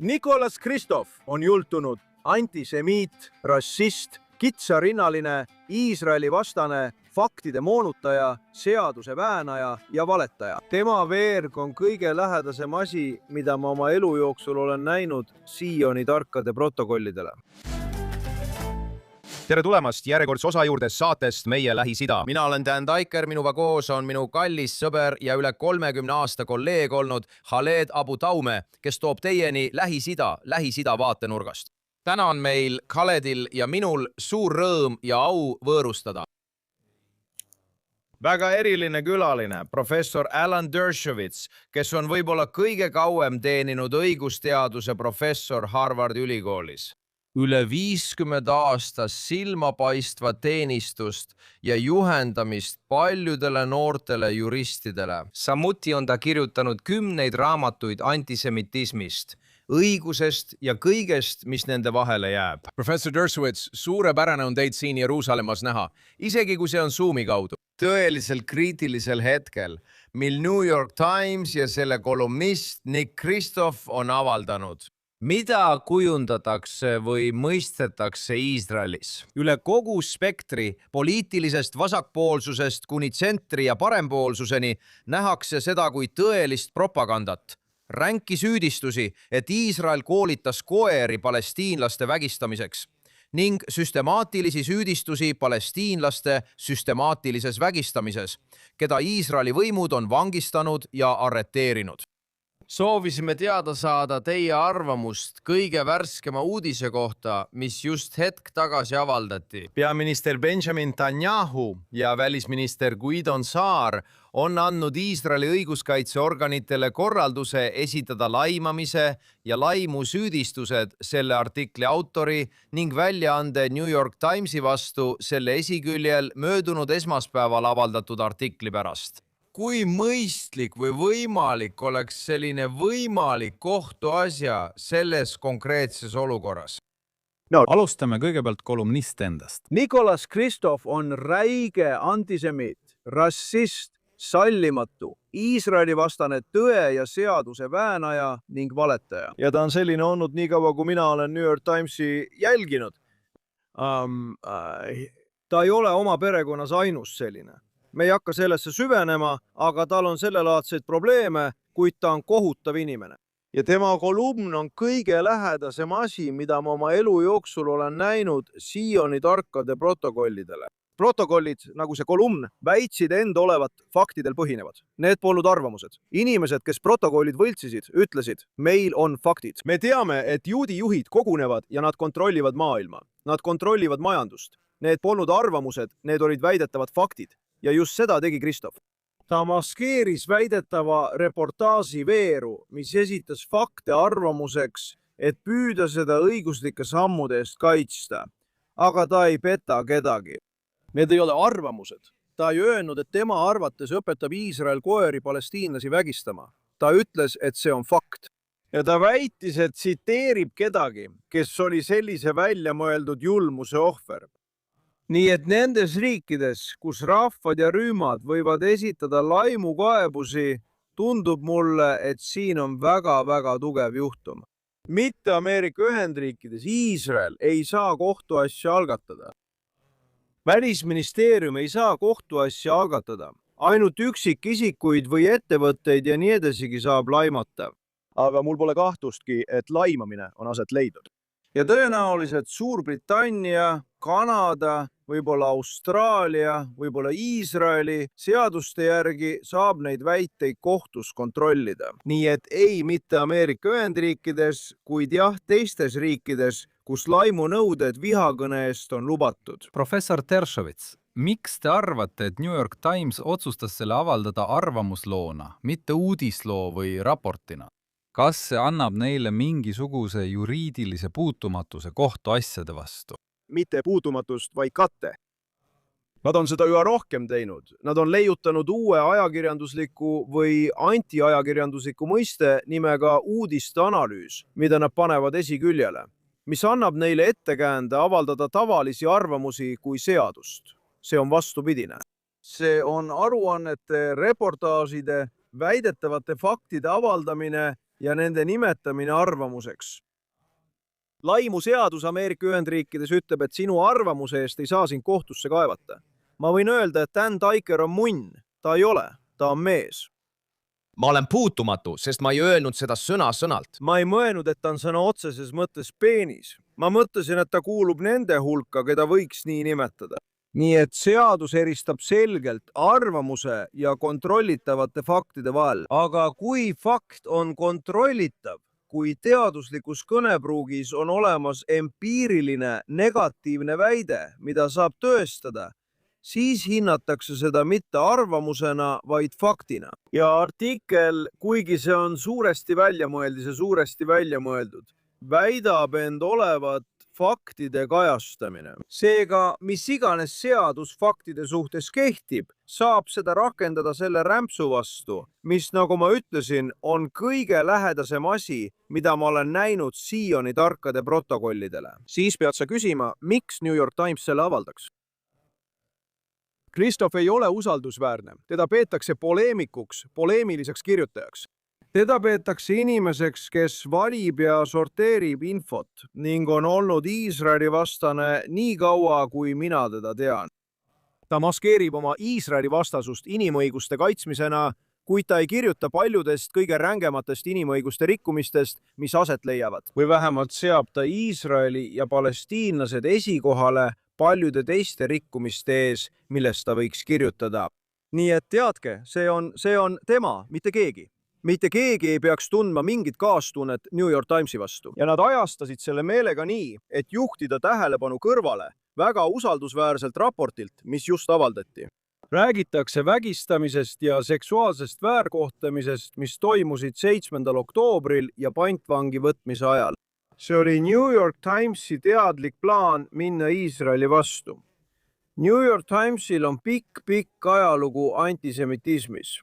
Nicolas Christoph on jultunud antisemiit, rassist, kitsarinnaline, Iisraeli vastane, faktide moonutaja, seaduse väänaja ja valetaja. Tema veerg on kõige lähedasem asi, mida ma oma elu jooksul olen näinud Sioni tarkade protokollidele. Tere tulemast järjekordse osa juurde saatest Meie Lähis-Ida. Mina olen Dan Taiker, minuga koos on minu kallis sõber ja üle 30 aasta kolleeg olnud Khaled Abu Taume, kes toob teieni Lähis-Ida vaatenurgast. Täna on meil Khaledil ja minul suur rõõm ja au võõrustada. Väga eriline külaline, professor Alan Dershowitz, kes on võib-olla kõige kauem teeninud õigusteaduse professor Harvardi ülikoolis. Üle 50 aastas silmapaistva teenistust ja juhendamist paljudele noortele juristidele. Samuti on ta kirjutanud 10 raamatuid antisemitismist, õigusest ja kõigest, mis nende vahele jääb. Professor Dershowitz, suurepärane on teid siin Jeruusalemmas näha, isegi kui see on Zoomi kaudu. Tõeliselt kriitilisel hetkel, mil New York Times ja selle kolumnist Nick Christoph on avaldanud, mida kujundatakse või mõistetakse Iisraelis. Üle kogu spektri, poliitilisest vasakpoolsusest kuni tsentri ja parempoolsuseni nähakse seda kui tõelist propagandat. Ränki süüdistusi, et Iisrael koolitas koeri palestiinlaste vägistamiseks ning süstemaatilisi süüdistusi palestiinlaste süstemaatilises vägistamises, keda Iisraeli võimud on vangistanud ja arreteerinud. Soovisime teada saada teie arvamust kõige värskema uudise kohta, mis just hetk tagasi avaldati. Peaminister Benjamin Netanyahu ja välisminister Gideon Saar on andnud Iisraeli õiguskaitseorganitele korralduse esitada laimamise ja laimu süüdistused selle artikli autori ning väljaande New York Timesi vastu selle esiküljel möödunud esmaspäeval avaldatud artikli pärast. Kui mõistlik või võimalik oleks selline võimalik kohtuasja selles konkreetses olukorras? Alustame kõigepealt kolumnist endast. Nicolas Christoph on räige antisemiit, rassist, sallimatu, Iisraeli vastane tõe ja seaduse väänaja ning valetaja. Ja ta on selline olnud nii kaua, kui mina olen New York Timesi jälginud. Ta ei ole oma perekonnas ainus selline. Me ei hakka sellesse süvenema, aga tal on sellelaadseid probleeme, kuid ta on kohutav inimene. Ja tema kolumn on kõige lähedasem asi, mida ma oma elu jooksul olen näinud Sioni tarkade protokollidele. Protokollid, nagu see kolumn, väitsid enda olevat faktidel põhinevad. Need polnud arvamused. Inimesed, kes protokollid võltsisid, ütlesid, meil on faktid. Me teame, et juudi juhid kogunevad ja nad kontrollivad maailma. Nad kontrollivad majandust. Need polnud arvamused, need olid väidetavad faktid. Ja just seda tegi Christoph. Ta maskeeris väidetava reportaaži veeru, mis esitas fakte arvamuseks, et püüda seda õiguslike sammude eest kaitsta. Aga ta ei peta kedagi. Need ei ole arvamused. Ta ei öelnud, et tema arvates õpetab Iisrael koeri palestiinlasi vägistama. Ta ütles, et see on fakt. Ja ta väitis, et tsiteerib kedagi, kes oli sellise välja mõeldud julmuse ohver. Nii et nendes riikides, kus rahvad ja rühmad võivad esitada laimukaebusi, tundub mulle, et siin on väga-väga tugev juhtum. Mitte Ameerika Ühendriikides, Iisrael ei saa kohtuasja algatada. Välisministeerium ei saa kohtuasja algatada. Ainult üksikisikuid või ettevõtteid ja nii edasigi saab laimata. Aga mul pole kahtlustki, et laimamine on aset leidnud. Ja tõenäoliselt Suurbritannia, Kanada, võib-olla Austraalia, võib-olla Iisraeli seaduste järgi saab neid väiteid kohtus kontrollida. Nii et ei mitte Ameerika Ühendriikides, kuid jah teistes riikides, kus laimunõuded vihakõne eest on lubatud. Professor Dershowitz, miks te arvate, et New York Times otsustas selle avaldada arvamusloona, mitte uudisloo või raportina? Kas see annab neile mingisuguse juriidilise puutumatuse kohtuasjade vastu? Mitte puutumatust, vaid katte. Nad on seda üha rohkem teinud. Nad on leiutanud uue ajakirjandusliku või antiajakirjandusliku mõiste nimega uudiste analüüs, mida nad panevad esiküljele, mis annab neile ettekäände avaldada tavalisi arvamusi kui seadust. See on vastupidine. See on aruannete, reportaažide, väidetavate faktide avaldamine ja nende nimetamine arvamuseks. Laimuseadus Ameerika Ühendriikides ütleb, et sinu arvamuse eest ei saa sind kohtusse kaevata. Ma võin öelda, et Dan Taiker on munn. Ta ei ole, ta on mees. ma olen puutumatu, sest ma ei öelnud seda sõna-sõnalt. Ma ei mõelnud, et ta on sõna otseses mõttes peenis. Ma mõtlesin, et ta kuulub nende hulka, keda võiks nii nimetada. Nii et seadus eristab selgelt arvamuse ja kontrollitavate faktide vahel. Aga kui fakt on kontrollitav, kui teaduslikus kõnepruugis on olemas empiiriline negatiivne väide, mida saab tõestada, siis hinnatakse seda mitte arvamusena, vaid faktina. Ja artikkel, kuigi see on suuresti välja mõeldud, väidab end olevat faktide kajastamine. Seega, mis iganes seadus faktide suhtes kehtib, saab seda rakendada selle rämpsu vastu, mis, nagu ma ütlesin, on kõige lähedasem asi, mida ma olen näinud siiani tarkade protokollidele. Siis pead sa küsima, miks New York Times selle avaldaks? Christoph ei ole usaldusväärne. Teda peetakse poleemiliseks kirjutajaks. Teda peetakse inimeseks, kes valib ja sorteerib infot ning on olnud Iisraeli vastane nii kaua, kui mina teda tean. Ta maskeerib oma Iisraeli vastasust inimõiguste kaitsmisena, kuid ta ei kirjuta paljudest kõige rängematest inimõiguste rikkumistest, mis aset leiavad. Või vähemalt seab ta Iisraeli ja palestiinlased esikohale paljude teiste rikkumiste ees, millest ta võiks kirjutada. Nii et teadke, see on tema, mitte keegi. Mitte keegi ei peaks tundma mingit kaastunnet New York Timesi vastu. Ja nad ajastasid selle meelega nii, et juhtida tähelepanu kõrvale väga usaldusväärselt raportilt, mis just avaldati. Räägitakse vägistamisest ja seksuaalsest väärkohtlemisest, mis toimusid 7. oktoobril ja pantvangi võtmise ajal. See oli New York Timesi teadlik plaan minna Iisraeli vastu. New York Timesil on pikk ajalugu antisemitismis.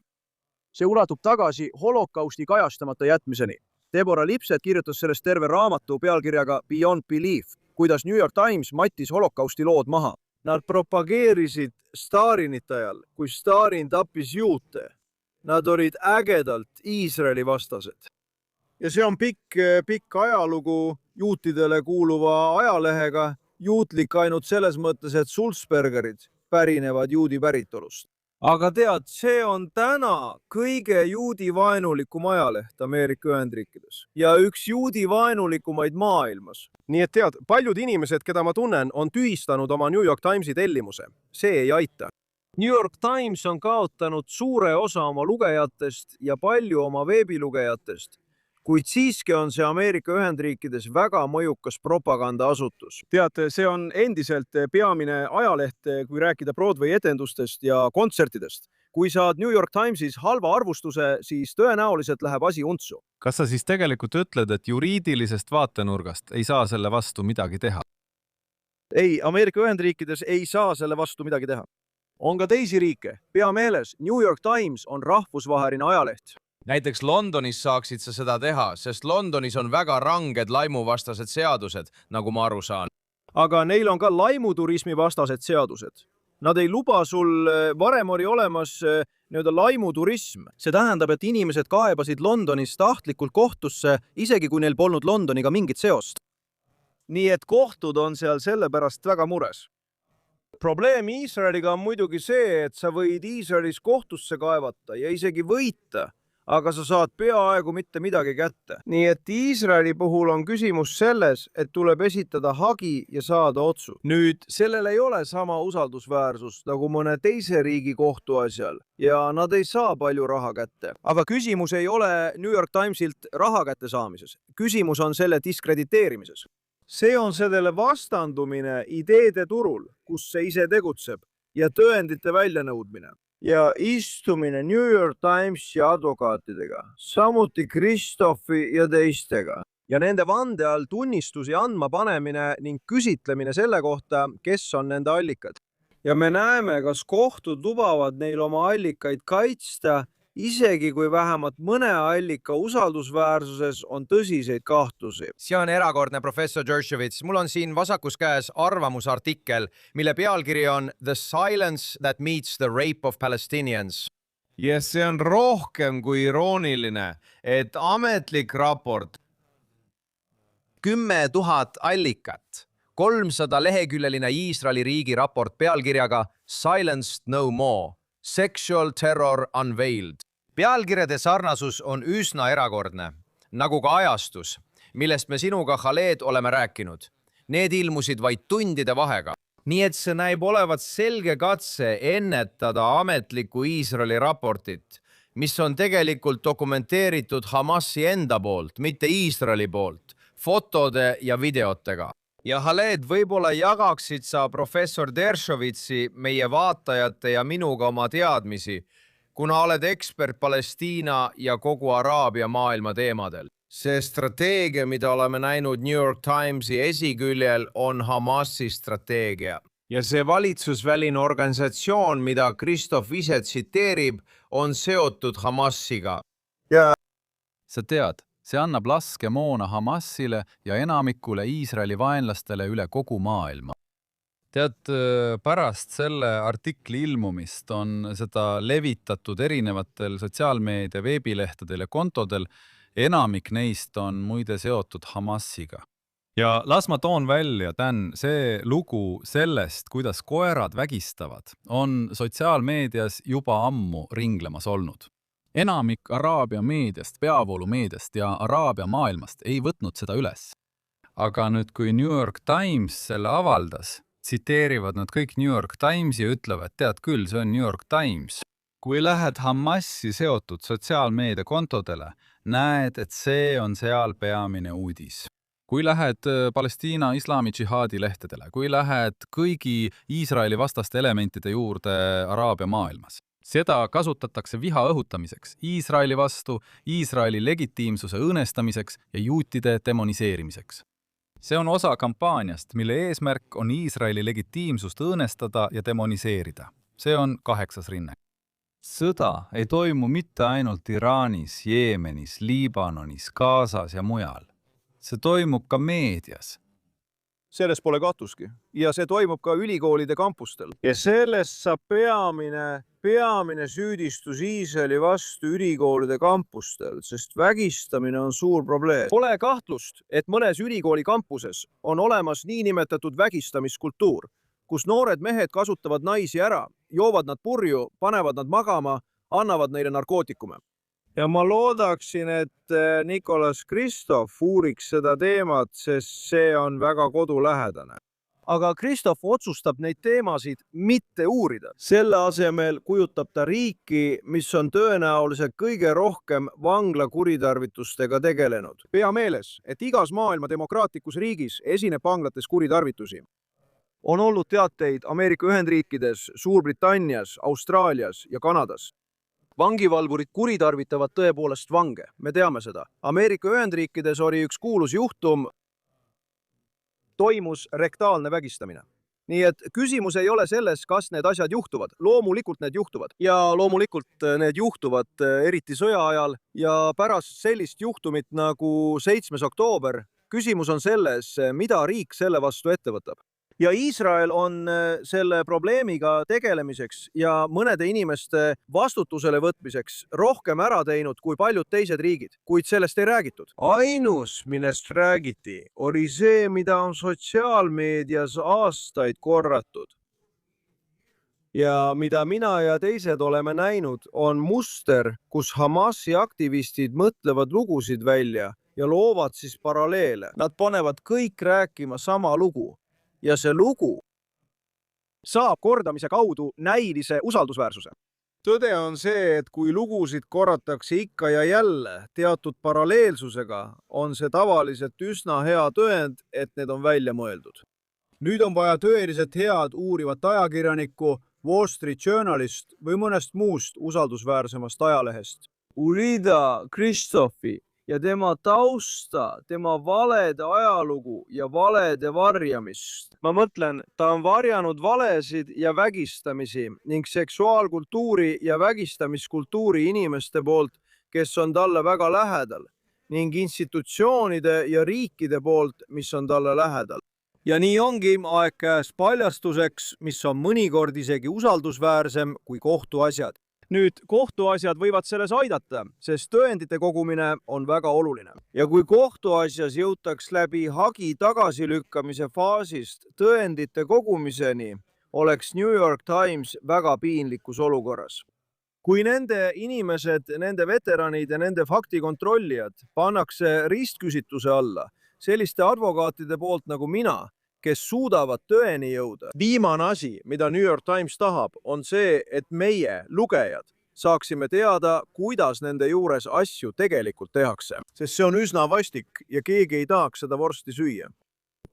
See ulatub tagasi holokausti kajastamata jätmiseni. Deborah Lipset kirjutas sellest terve raamatu pealkirjaga Beyond Belief, kuidas New York Times mattis holokausti lood maha. Nad propageerisid Stalinit ajal, kui Stalin tappis juute. Nad olid ägedalt Iisraeli vastased. Ja see on pikk ajalugu juutidele kuuluva ajalehega, juutlik ainult selles mõttes, et Sulzbergerid pärinevad juudi päritolust. Aga tead, see on täna kõige juudivaenulikum ajaleht Ameerika Ühendriikides ja üks juudivaenulikumaid maailmas. Nii et tead, paljud inimesed, keda ma tunnen, on tühistanud oma New York Timesi tellimuse. See ei aita. New York Times on kaotanud suure osa oma lugejatest ja palju oma veebilugejatest, kuid siiski on see Ameerika Ühendriikides väga mõjukas propagandaasutus. Tead, see on endiselt peamine ajaleht, kui rääkida Broadway etendustest ja kontsertidest. Kui saad New York Timesis halva arvustuse, siis tõenäoliselt läheb asi untsu. Kas sa siis tegelikult ütled, et juriidilisest vaatenurgast ei saa selle vastu midagi teha? Ei, Ameerika Ühendriikides ei saa selle vastu midagi teha. On ka teisi riike. Pea meeles, New York Times on rahvusvaheline ajaleht. Näiteks Londonis saaksid sa seda teha, sest Londonis on väga ranged laimuvastased seadused, nagu ma aru saan. Aga neil on ka laimuturismi vastased seadused. Nad ei luba sul, varem oli olemas laimuturism. See tähendab, et inimesed kaebasid Londonis tahtlikult kohtusse, isegi kui neil polnud Londoniga mingit seost. Nii et kohtud on seal sellepärast väga mures. Probleem Iisraeliga on muidugi see, et sa võid Iisraelis kohtusse kaevata ja isegi võita, aga sa saad peaaegu mitte midagi kätte. Nii et Iisraeli puhul on küsimus selles, et tuleb esitada hagi ja saada otsus. Nüüd, sellel ei ole sama usaldusväärsust nagu mõne teise riigi kohtuasjal ja nad ei saa palju raha kätte. Aga küsimus ei ole New York Timesilt raha kätte saamises. Küsimus on selle diskrediteerimises. See on sellele vastandumine ideede turul, kus see ise tegutseb, ja tõendite väljanõudmine. Ja istumine New York Timesi advokaatidega, samuti Christophi ja teistega. Ja nende vande all tunnistusi andma panemine ning küsitlemine selle kohta, kes on nende allikad. Ja me näeme, kas kohtud lubavad neil oma allikaid kaitsta, isegi kui vähemalt mõne allika usaldusväärsuses on tõsiseid kahtlusi. See on erakordne, professor Dershowitz. Mul on siin vasakus käes arvamusartikkel, mille pealkiri on The Silence that Meets the Rape of Palestinians. ja see on rohkem kui irooniline, et ametlik raport 10 000 allikat, 300 leheküljeline Iisraeli riigi raport pealkirjaga Silenced no more, sexual terror unveiled. Pealkirjade sarnasus on üsna erakordne, nagu ka ajastus, millest me sinuga, Khaled, oleme rääkinud. Need ilmusid vaid tundide vahega. Nii et see näib olevat selge katse ennetada ametlikku Iisraeli raportit, mis on tegelikult dokumenteeritud Hamasi enda poolt, mitte Iisraeli poolt, fotode ja videotega. Ja Khaled, võib-olla jagaksid sa professor Dershovitsi, meie vaatajate ja minuga oma teadmisi, kuna oled ekspert Palestiina ja kogu Araabia maailma teemadel. See strateegia, mida oleme näinud New York Timesi esiküljel, on Hamasi strateegia. Ja see valitsusväline organisatsioon, mida Kristof ise tsiteerib, on seotud Hamasiga. Sa tead, see annab laskemoona Hamasile ja enamikule Iisraeli vaenlastele üle kogu maailma. Tead, pärast selle artikli ilmumist on seda levitatud erinevatel sotsiaalmeedia veebilehtedel ja kontodel. Enamik neist on muide seotud Hamasiga. Ja las ma toon välja, Dan, see lugu sellest, kuidas koerad vägistavad, on sotsiaalmeedias juba ammu ringlemas olnud. Enamik Araabia meediast, peavoolumeediast ja Araabia maailmast ei võtnud seda üles. Aga nüüd, kui New York Times selle avaldas, tsiteerivad nad kõik New York Timesi ja ütlevad, tead küll, see on New York Times. Kui lähed Hamasi seotud sotsiaalmeedia kontodele, näed, et see on seal peamine uudis. Kui lähed Palestiina islami džihaadi lehtedele, kui lähed kõigi Iisraeli vastaste elementide juurde Araabia maailmas. Seda kasutatakse viha õhutamiseks Iisraeli vastu, Iisraeli legitiimsuse õõnestamiseks ja juutide demoniseerimiseks. See on osa kampaaniast, mille eesmärk on Iisraeli legitiimsust õõnestada ja demoniseerida. See on 8. rinne. Sõda ei toimu mitte ainult Iraanis, Jeemenis, Liibanonis, Gazas ja mujal. See toimub ka meedias. Selles pole katuski. Ja see toimub ka ülikoolide kampustel. Ja sellest saab peamine süüdistus Iisraeli vastu ülikoolide kampustel, sest vägistamine on suur probleem. Pole kahtlust, et mõnes ülikooli kampuses on olemas niinimetatud vägistamiskultuur, kus noored mehed kasutavad naisi ära, joovad nad purju, panevad nad magama, annavad neile narkootikume. Ja ma loodaksin, et Nicolas Kristof uuriks seda teemat, sest see on väga kodulähedane. Aga Kristof otsustab neid teemasid mitte uurida. Selle asemel kujutab ta riiki, mis on tõenäoliselt kõige rohkem vangla kuritarvitustega tegelenud. Pea meeles, et igas maailma demokraatlikus riigis esineb vanglates kuritarvitusi. On olnud teateid Ameerika Ühendriikides, Suurbritannias, Austraalias ja Kanadas. Vangivalvurid kuritarvitavad tõepoolest vange, me teame seda. Ameerika Ühendriikides oli üks kuulus juhtum, toimus rektaalne vägistamine. Nii et küsimus ei ole selles, kas need asjad juhtuvad. Loomulikult need juhtuvad. Ja loomulikult need juhtuvad eriti sõja ajal ja pärast sellist juhtumit nagu 7. oktoober. Küsimus on selles, mida riik selle vastu ette võtab. Ja Iisrael on selle probleemiga tegelemiseks ja mõnede inimeste vastutusele võtmiseks rohkem ära teinud kui paljud teised riigid, kuid sellest ei räägitud. Ainus, millest räägiti, oli see, mida on sotsiaalmeedias aastaid korratud. Ja mida mina ja teised oleme näinud, on muster, kus Hamasi aktivistid mõtlevad lugusid välja ja loovad siis paralleele. Nad panevad kõik rääkima sama lugu. Ja see lugu saab kordamise kaudu näilise usaldusväärsuse. Tõde on see, et kui lugusid korratakse ikka ja jälle teatud paralleelsusega, on see tavaliselt üsna hea tõend, et need on välja mõeldud. Nüüd on vaja tõeliselt head uurivat ajakirjanikku, Wall Street Journalist või mõnest muust usaldusväärsemast ajalehest. Uurida Kristofi ja tema tausta, tema valede ajalugu ja valede varjamist. Ma mõtlen, ta on varjanud valesid ja vägistamisi ning seksuaalkultuuri ja vägistamiskultuuri inimeste poolt, kes on talle väga lähedal, ning institutsioonide ja riikide poolt, mis on talle lähedal. Ja nii ongi aeg käes paljastuseks, mis on mõnikord isegi usaldusväärsem kui kohtuasjad. nüüd kohtuasjad võivad selles aidata, sest tõendite kogumine on väga oluline. Ja kui kohtuasjas jõutaks läbi hagi tagasilükkamise faasist tõendite kogumiseni, oleks New York Times väga piinlikus olukorras. Kui nende inimesed, nende veteranid ja nende faktikontrollijad pannakse ristküsitluse alla selliste advokaatide poolt nagu mina, kes suudavad tõeni jõuda. Viimane asi, mida New York Times tahab, on see, et meie, lugejad, saaksime teada, kuidas nende juures asju tegelikult tehakse. Sest see on üsna vastik ja keegi ei tahaks seda vorsti süüa.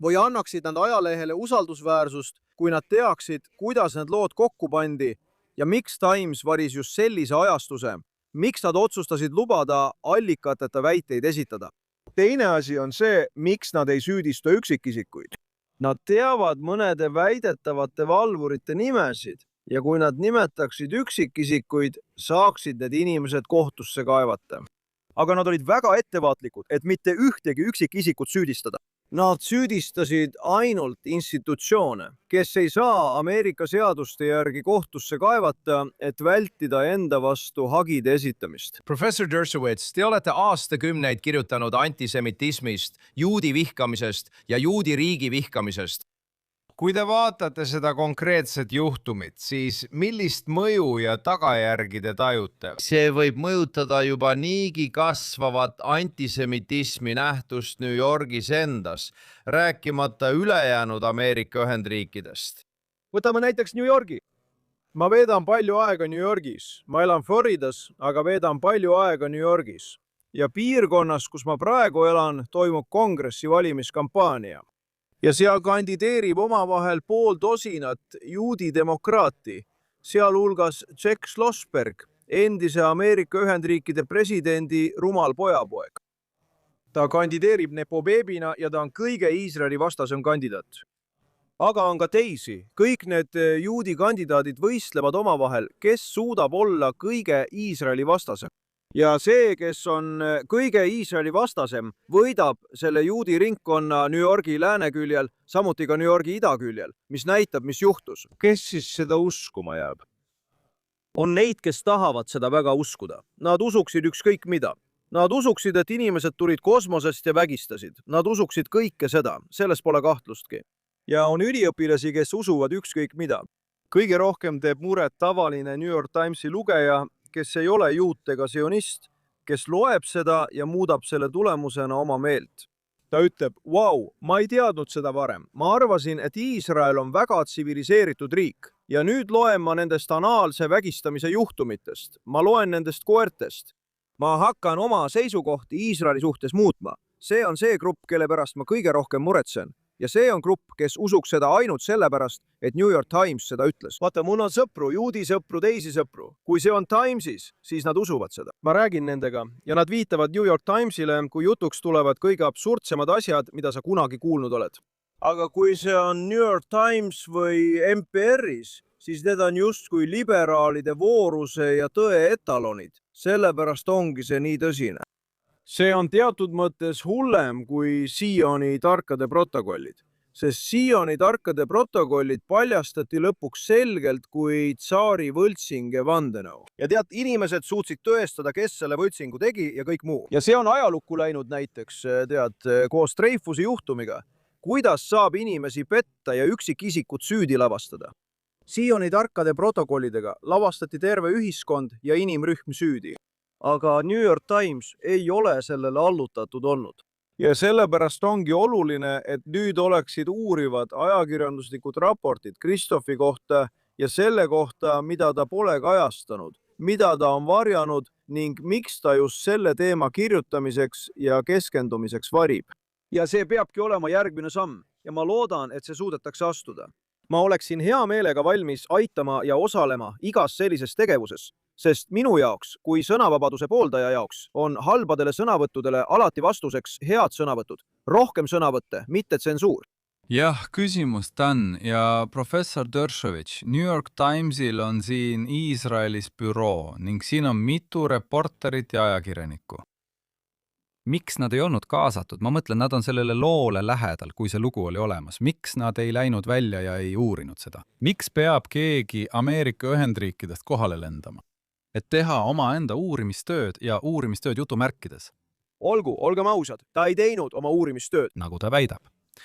Või annaksid nad ajalehele usaldusväärsust, kui nad teaksid, kuidas need lood kokku pandi ja miks Times valis just sellise ajastuse, miks nad otsustasid lubada allikateta väiteid esitada. Teine asi on see, miks nad ei süüdista üksikisikuid. Nad teavad mõnede väidetavate valvurite nimesid ja kui nad nimetaksid üksikisikuid, saaksid need inimesed kohtusse kaevata. Aga nad olid väga ettevaatlikud, et mitte ühtegi üksikisikut süüdistada. Nad süüdistasid ainult institutsioone, kes ei saa Ameerika seaduste järgi kohtusse kaevata, et vältida enda vastu hagide esitamist. Professor Dershowitz, te olete aastakümneid kirjutanud antisemitismist, juudi vihkamisest ja juudi riigi vihkamisest. Kui te vaatate seda konkreetset juhtumit, siis millist mõju ja tagajärgi te tajute? See võib mõjutada juba niigi kasvavat antisemitismi nähtust New Yorgis endas, rääkimata ülejäänud Ameerika Ühendriikidest. Võtame näiteks New Yorgi. Ma veedan palju aega New Yorgis. Ma elan Floridas, aga veedan palju aega New Yorgis. Ja piirkonnas, kus ma praegu elan, toimub kongressi valimiskampaania. Ja seal kandideerib omavahel 50 juudi demokraati, sealhulgas Jack Schlossberg, endise Ameerika Ühendriikide presidendi rumal pojapoeg. Ta kandideerib nepobeebina ja ta on kõige Iisraeli vastasem kandidaat. Aga on ka teisi. Kõik need juudi kandidaadid võistlevad omavahel, kes suudab olla kõige Iisraeli vastasem. Ja see, kes on kõige Iisraeli vastasem, võidab selle juudi ringkonna New Yorgi lääneküljel, samuti ka New Yorgi idaküljel, mis näitab, mis juhtus. Kes siis seda uskuma jääb? On neid, kes tahavad seda väga uskuda. Nad usuksid ükskõik mida. Nad usuksid, et inimesed tulid kosmosest ja vägistasid. Nad usuksid kõike seda, selles pole kahtlustki. Ja on üliõpilasi, kes usuvad ükskõik mida. Kõige rohkem teeb muret tavaline New York Timesi lugeja, kes ei ole juut ega sionist, kes loeb seda ja muudab selle tulemusena oma meelt. Ta ütleb, vau, ma ei teadnud seda varem. Ma arvasin, et Iisrael on väga tsiviliseeritud riik ja nüüd loen ma nendest anaalse vägistamise juhtumitest. Ma loen nendest koertest. Ma hakkan oma seisukohti Iisraeli suhtes muutma. See on see grupp, kelle pärast ma kõige rohkem muretsen. Ja see on grupp, kes usuks seda ainult sellepärast, et New York Times seda ütles. Vaata, mul on sõpru, juudi sõpru, teisi sõpru. Kui see on Timesis, siis nad usuvad seda. Ma räägin nendega ja nad viitavad New York Timesile, kui jutuks tulevad kõige absurdsemad asjad, mida sa kunagi kuulnud oled. Aga kui see on New York Times või NPR-is, siis need on justkui liberaalide vooruse ja tõe etalonid. Sellepärast ongi see nii tõsine. See on teatud mõttes hullem kui Sioni tarkade protokollid, sest Sioni tarkade protokollid paljastati lõpuks selgelt kui tsaari võltsing ja vandenõu. Ja tead, inimesed suutsid tõestada, kes selle võltsingu tegi ja kõik muu. Ja see on ajalukku läinud näiteks, tead, koos Dreyfusi juhtumiga. Kuidas saab inimesi petta ja üksikisikut süüdi lavastada? Sioni tarkade protokollidega lavastati terve ühiskond ja inimrühm süüdi. Aga New York Times ei ole sellele allutatud olnud. Ja sellepärast ongi oluline, et nüüd oleksid uurivad ajakirjanduslikud raportid Christophi kohta ja selle kohta, mida ta pole kajastanud, mida ta on varjanud ning miks ta just selle teema kirjutamiseks ja keskendumiseks varib. Ja see peabki olema järgmine samm ja ma loodan, et see suudetakse astuda. Ma oleksin hea meelega valmis aitama ja osalema igas sellises tegevuses. Sest minu jaoks, kui sõnavabaduse pooldaja jaoks, on halbadele sõnavõttudele alati vastuseks head sõnavõtud. Rohkem sõnavõtte, mitte tsensuur. Jah, küsimus Dan ja professor Dershowitz. New York Timesil on siin Iisraelis büroo ning siin on mitu reporterit ja ajakirjanikku. Miks nad ei olnud kaasatud? Ma mõtlen, nad on sellele loole lähedal, kui see lugu oli olemas. Miks nad ei läinud välja ja ei uurinud seda? Miks peab keegi Ameerika Ühendriikidest kohale lendama? et teha omaenda uurimistööd ja uurimistööd jutumärkides, Olgu, olgem ausad, ta ei teinud oma uurimistööd, nagu ta väidab.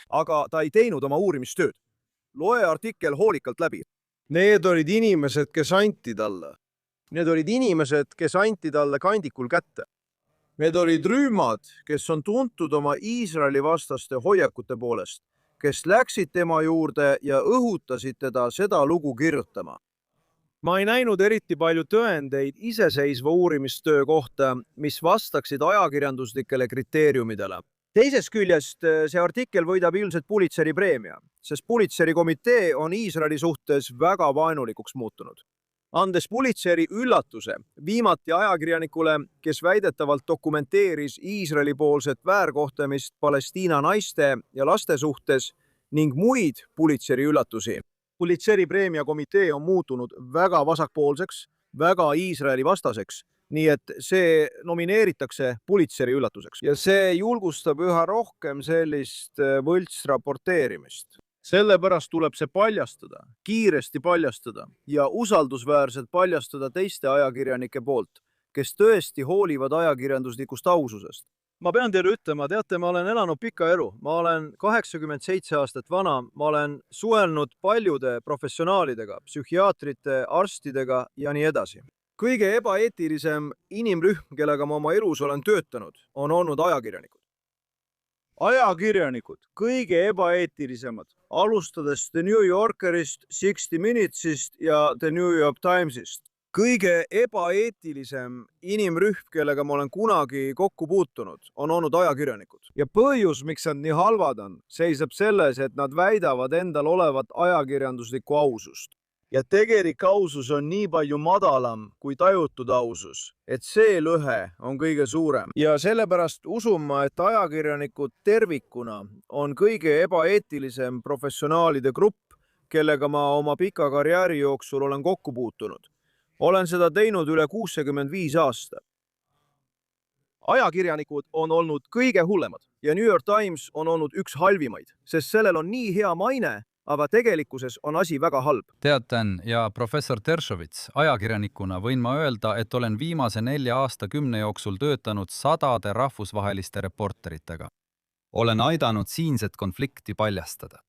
aga ta ei teinud oma uurimistööd. Loe artikkel hoolikalt läbi. Need olid inimesed, kes anti talle. Need olid inimesed, kes anti talle kandikul kätte. Need olid rühmad, kes on tuntud oma Iisraeli vastaste hoiakute poolest, kes läksid tema juurde ja õhutasid teda seda lugu kirjutama. Ma ei näinud eriti palju tõendeid iseseisva uurimistöö kohta, mis vastaksid ajakirjanduslikele kriteeriumidele. Teisest küljest see artikkel võidab ilmselt Pulitzeri preemia, sest Pulitzeri komitee on Iisraeli suhtes väga vaenulikuks muutunud. Andes Pulitzeri üllatuse viimati ajakirjanikule, kes väidetavalt dokumenteeris Iisraeli poolset väärkohtlemist Palestiina naiste ja laste suhtes ning muid Pulitzeri üllatusi. Pulitzeri preemia komitee on muutunud väga vasakpoolseks, väga Iisraeli vastaseks, nii et see nomineeritakse Pulitzeri üllatuseks. Ja see julgustab üha rohkem sellist võltsraporteerimist. Sellepärast tuleb see paljastada, kiiresti paljastada ja usaldusväärselt paljastada teiste ajakirjanike poolt, kes tõesti hoolivad ajakirjanduslikust aususest. Ma pean teile ütlema, teate, ma olen elanud pika elu. Ma olen 87 aastat vana, ma olen suhelnud paljude professionaalidega, psühhiaatrite, arstidega ja nii edasi. Kõige ebaeetilisem inimrühm, kellega ma oma elus olen töötanud, on olnud ajakirjanikud. Ajakirjanikud, kõige ebaeetilisemad, alustades The New Yorkerist, 60 Minutesist ja The New York Timesist. Kõige ebaeetilisem inimrühm, kellega ma olen kunagi kokku puutunud, on olnud ajakirjanikud. Ja põhjus, miks nad nii halvad on, seisab selles, et nad väidavad endal olevat ajakirjanduslikku ausust. Ja tegelik ausus on nii palju madalam kui tajutud ausus, et see lõhe on kõige suurem. Ja sellepärast usun ma, et ajakirjanikud tervikuna on kõige ebaeetilisem professionaalide grupp, kellega ma oma pika karjääri jooksul olen kokku puutunud. Olen seda teinud üle 65 aasta. Ajakirjanikud on olnud kõige hullemad ja New York Times on olnud üks halvimaid, sest sellel on nii hea maine, aga tegelikkuses on asi väga halb. Teatan ja professor Dershowitz, ajakirjanikuna võin ma öelda, et olen viimase 4 aastakümne jooksul töötanud sadade rahvusvaheliste reporteritega. Olen aidanud siinset konflikti paljastada.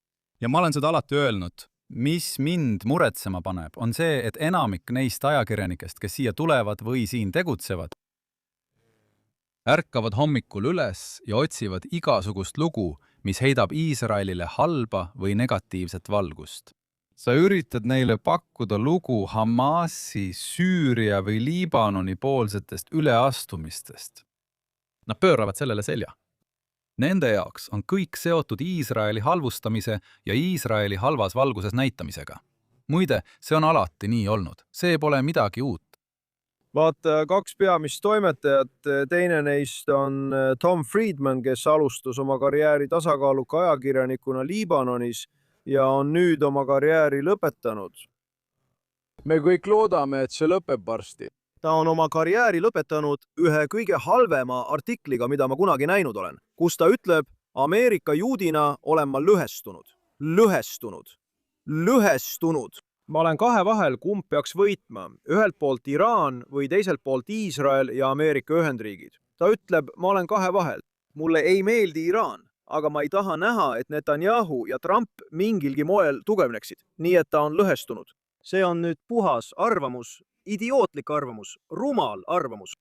Ja ma olen seda alati öelnud. Mis mind muretsema paneb, on see, et enamik neist ajakirjanikest, kes siia tulevad või siin tegutsevad, ärkavad hommikul üles ja otsivad igasugust lugu, mis heidab Iisraelile halba või negatiivset valgust. Sa üritad neile pakkuda lugu Hamasi, Süüria või Liibanoni poolsetest üleastumistest. Nad pööravad sellele selja. Nende jaoks on kõik seotud Iisraeli halvustamise ja Iisraeli halvas valguses näitamisega. Muide, see on alati nii olnud. See pole midagi uut. Vaata, 2 peamist toimetajat, teine neist on Tom Friedman, kes alustas oma karjääri tasakaaluka ajakirjanikuna Liibanonis ja on nüüd oma karjääri lõpetanud. Me kõik loodame, et see lõpeb varsti. Ta on oma karjääri lõpetanud ühe kõige halvema artikliga, mida ma kunagi näinud olen, kus ta ütleb, Ameerika juudina olen ma lõhestunud. Lõhestunud. Lõhestunud. Ma olen kahe vahel, kumb peaks võitma, ühelt poolt Iraan või teiselt poolt Iisrael ja Ameerika Ühendriigid. Ta ütleb, ma olen kahe vahel. Mulle ei meeldi Iraan, aga ma ei taha näha, et Netanyahu ja Trump mingilgi moel tugevneksid, nii et ta on lõhestunud. See on nüüd puhas arvamus, idiootlik arvamus, rumal arvamus.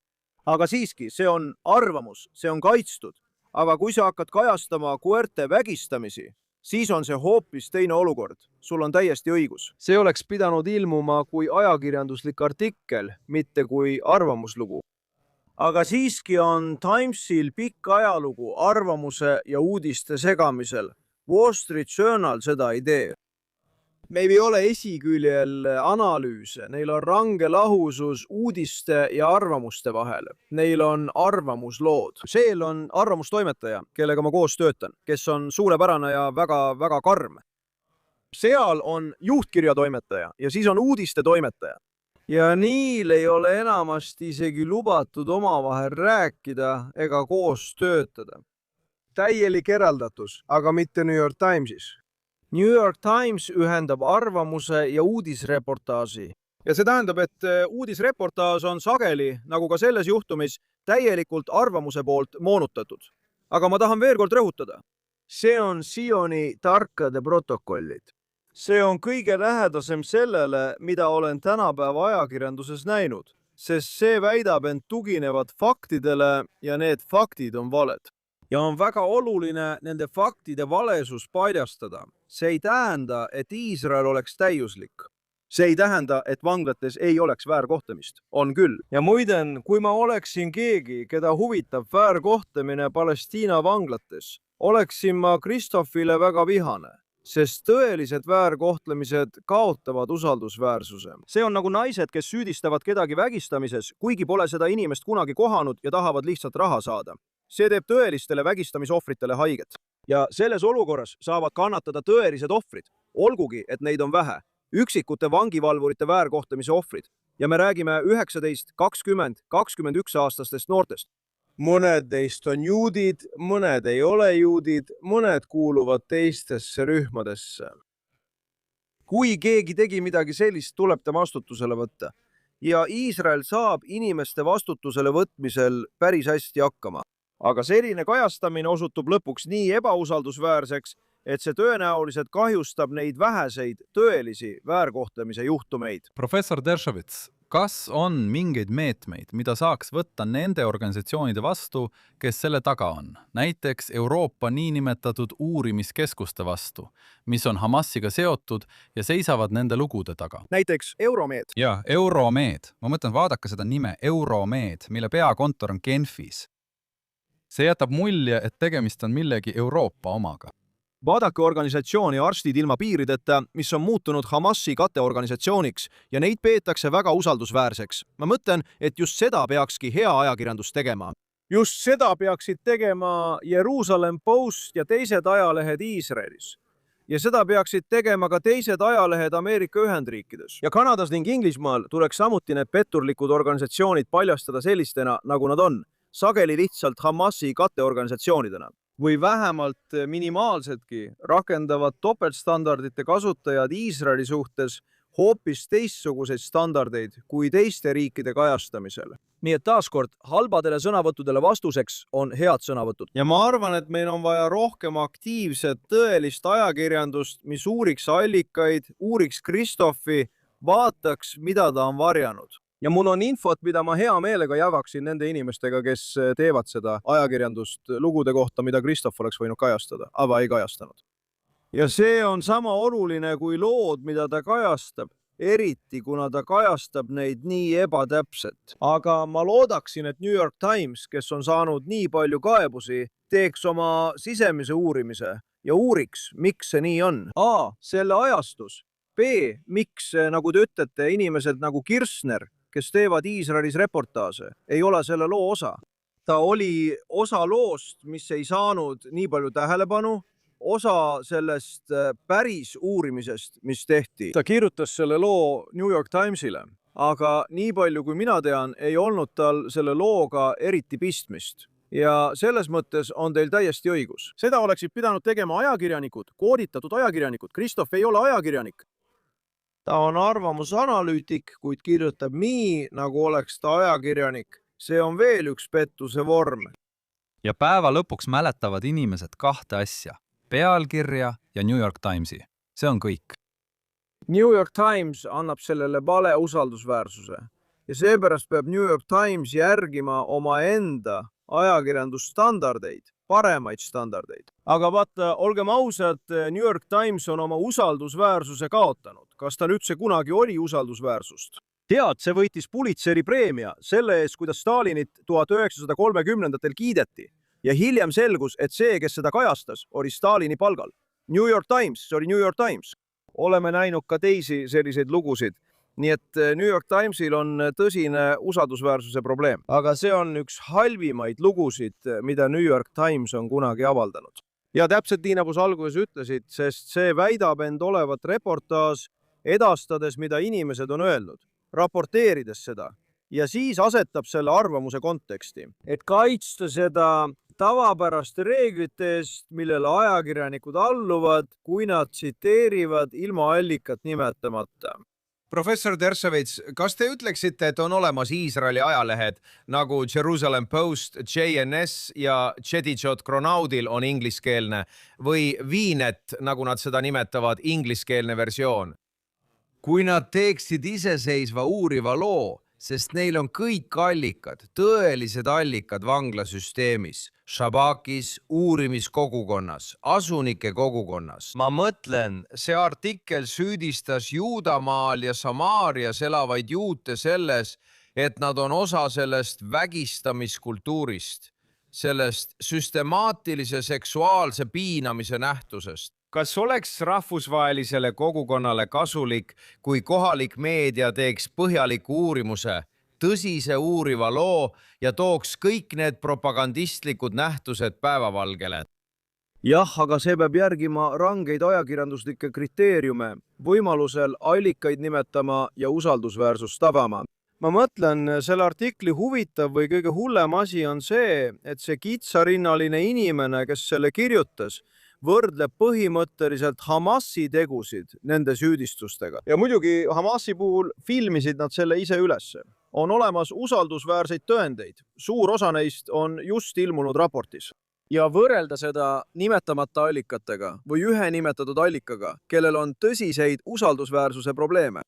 Aga siiski, see on arvamus, see on kaitstud. Aga kui sa hakkad kajastama koerte vägistamisi, siis on see hoopis teine olukord. Sul on täiesti õigus. See oleks pidanud ilmuma kui ajakirjanduslik artikkel, mitte kui arvamuslugu. Aga siiski on Timesil pikk ajalugu arvamuse ja uudiste segamisel. Wall Street Journal seda ei tee. Meil ei ole esiküljel analüüse, neil on range lahusus uudiste ja arvamuste vahel. Neil on arvamuslood. Seel on arvamustoimetaja, kellega ma koos töötan, kes on suurepärane ja väga karm. Seal on juhtkirjatoimetaja ja siis on uudiste toimetaja. Ja niil ei ole enamasti isegi lubatud omavahel rääkida ega koos töötada. Täielik eraldatus, aga mitte New York Timesis. New York Times ühendab arvamuse ja uudisreportaaži ja see tähendab, et uudisreportaaž on sageli, nagu ka selles juhtumis, täielikult arvamuse poolt moonutatud. Aga ma tahan veel kord rõhutada. See on Sioni tarkade protokollid. See on kõige lähedasem sellele, mida olen tänapäeva ajakirjanduses näinud, sest see väidab end tuginevad faktidele ja need faktid on valed. Ja on väga oluline nende faktide valesus paljastada. See ei tähenda, et Iisrael oleks täiuslik. See ei tähenda, et vanglates ei oleks väärkohtamist. On küll. Ja muiden, kui ma oleksin keegi, keda huvitab väärkohtamine Palestiina vanglates, oleksin ma Christophile väga vihane, sest tõelised väärkohtlemised kaotavad usaldusväärsuse. See on nagu naised, kes süüdistavad kedagi vägistamises, kuigi pole seda inimest kunagi kohanud ja tahavad lihtsalt raha saada. See teeb tõelistele vägistamisohvritele haiget. Ja selles olukorras saavad kannatada tõelised ohvrid, olgugi, et neid on vähe. Üksikute vangivalvurite väärkohtamise ohvrid. Ja me räägime 19, 20, 21 aastastest noortest. Mõned neist on juudid, mõned ei ole juudid, mõned kuuluvad teistesse rühmadesse. Kui keegi tegi midagi sellist, tuleb ta vastutusele võtta. Ja Iisrael saab inimeste vastutusele võtmisel päris hästi hakkama. Aga selline kajastamine osutub lõpuks nii ebausaldusväärseks, et see tõenäoliselt kahjustab neid väheseid tõelisi väärkohtlemise juhtumeid. Professor Dershowitz, kas on mingeid meetmeid, mida saaks võtta nende organisatsioonide vastu, kes selle taga on? Näiteks Euroopa niinimetatud uurimiskeskuste vastu, mis on Hamasiga seotud ja seisavad nende lugude taga. Näiteks Euromed. Ja, Euromed. Ma mõtlen, vaadake seda nime Euromed, mille peakontor on Genfis. See jätab mulje, et tegemist on millegi Euroopa omaga. Vaadake organisatsiooni Arstid ilma piirideta, mis on muutunud Hamasi kateorganisatsiooniks ja neid peetakse väga usaldusväärseks. Ma mõtlen, et just seda peakski hea ajakirjandus tegema. Just seda peaksid tegema Jeruusalemm Post ja teised ajalehed Iisraelis. Ja seda peaksid tegema ka teised ajalehed Ameerika Ühendriikides. Ja Kanadas ning Inglismaal tuleks samuti need petturlikud organisatsioonid paljastada sellistena, nagu nad on. Sageli lihtsalt Hamasi kateorganisatsioonidena. Või vähemalt minimaalsetki rakendavad topeltstandardite kasutajad Iisraeli suhtes hoopis teistsuguseid standardeid kui teiste riikide kajastamisel. Nii et taaskord, halbadele sõnavõttudele vastuseks on head sõnavõtud. Ja ma arvan, et meil on vaja rohkem aktiivset tõelist ajakirjandust, mis uuriks allikaid, uuriks Christophi, vaataks, mida ta on varjanud. Ja mul on infot, mida ma hea meelega jagaksin nende inimestega, kes teevad seda ajakirjandust lugude kohta, mida Christoph oleks võinud kajastada, aga ei kajastanud. Ja see on sama oluline kui lood, mida ta kajastab, eriti kuna ta kajastab neid nii ebatäpselt. Aga ma loodaksin, et New York Times, kes on saanud nii palju kaebusi, teeks oma sisemise uurimise ja uuriks, miks see nii on. A. Selle ajastus. B. Miks, nagu te ütlete, inimesed nagu Kirchner, kes teevad Iisraelis reportaaže, ei ole selle loo osa. Ta oli osa loost, mis ei saanud nii palju tähelepanu, osa sellest päris uurimisest, mis tehti. Ta kirjutas selle loo New York Timesile, aga nii palju kui mina tean, ei olnud tal selle looga eriti pistmist. Ja selles mõttes on teil täiesti õigus. Seda oleksid pidanud tegema ajakirjanikud, kooditatud ajakirjanikud. Christoph ei ole ajakirjanik. Ta on arvamusanalüütik, kuid kirjutab nii, nagu oleks ta ajakirjanik. See on veel üks pettuse vorm. Ja päeva lõpuks mäletavad inimesed kahte asja. Pealkirja ja New York Timesi. See on kõik. New York Times annab sellele vale usaldusväärsuse. Ja seepärast peab New York Times järgima oma enda ajakirjandusstandardeid, paremaid standardeid. Aga vaata, olgem ausad, New York Times on oma usaldusväärsuse kaotanud. Kas tal üldse kunagi oli usaldusväärsust? Tead, see võitis Pulitzeri preemia selle eest, kuidas Stalinit 1930-ndatel kiideti. Ja hiljem selgus, et see, kes seda kajastas, oli Stalini palgal. New York Times, see oli New York Times. Oleme näinud ka teisi selliseid lugusid. Nii et New York Timesil on tõsine usaldusväärsuse probleem. Aga see on üks halvimaid lugusid, mida New York Times on kunagi avaldanud. Ja täpselt nii, nagu sa alguses ütlesid, sest see väidab end olevat reportaaž, edastades, mida inimesed on öelnud, raporteerides seda. Ja siis asetab selle arvamuse konteksti, et kaitsta seda tavapäraste reeglite eest, millele ajakirjanikud alluvad, kui nad tsiteerivad ilma allikat nimetamata. professor Dershowitz, kas te ütleksite, et on olemas Iisraeli ajalehed nagu Jerusalem Post, JNS ja Jedidžot Kronaudil on ingliskeelne või Viinet, nagu nad seda nimetavad, ingliskeelne versioon? Kui nad teeksid iseseisva uuriva loo, sest neil on kõik allikad, tõelised allikad vanglasüsteemis, Shabakis, uurimiskogukonnas, asunike kogukonnas. Ma mõtlen, see artikkel süüdistas Juudamaal ja Samaarias elavaid juute selles, et nad on osa sellest vägistamiskultuurist, sellest süstemaatilise seksuaalse piinamise nähtusest. Kas oleks rahvusvahelisele kogukonnale kasulik, kui kohalik meedia teeks põhjaliku uurimuse, tõsise uuriva loo ja tooks kõik need propagandistlikud nähtused päevavalgele? Jah, aga see peab järgima rangeid ajakirjanduslikke kriteeriume, võimalusel allikaid nimetama ja usaldusväärsust tabama. Ma mõtlen, selle artikli huvitav või kõige hullem asi on see, et see kitsarinnaline inimene, kes selle kirjutas, võrdleb põhimõtteliselt Hamasi tegusid nende süüdistustega. Ja muidugi Hamasi puhul filmisid nad selle ise ülesse. On olemas usaldusväärseid tõendeid. Suur osa neist on just ilmunud raportis. Ja võrrelda seda nimetamata allikatega või ühe nimetatud allikaga, kellel on tõsiseid usaldusväärsuse probleeme.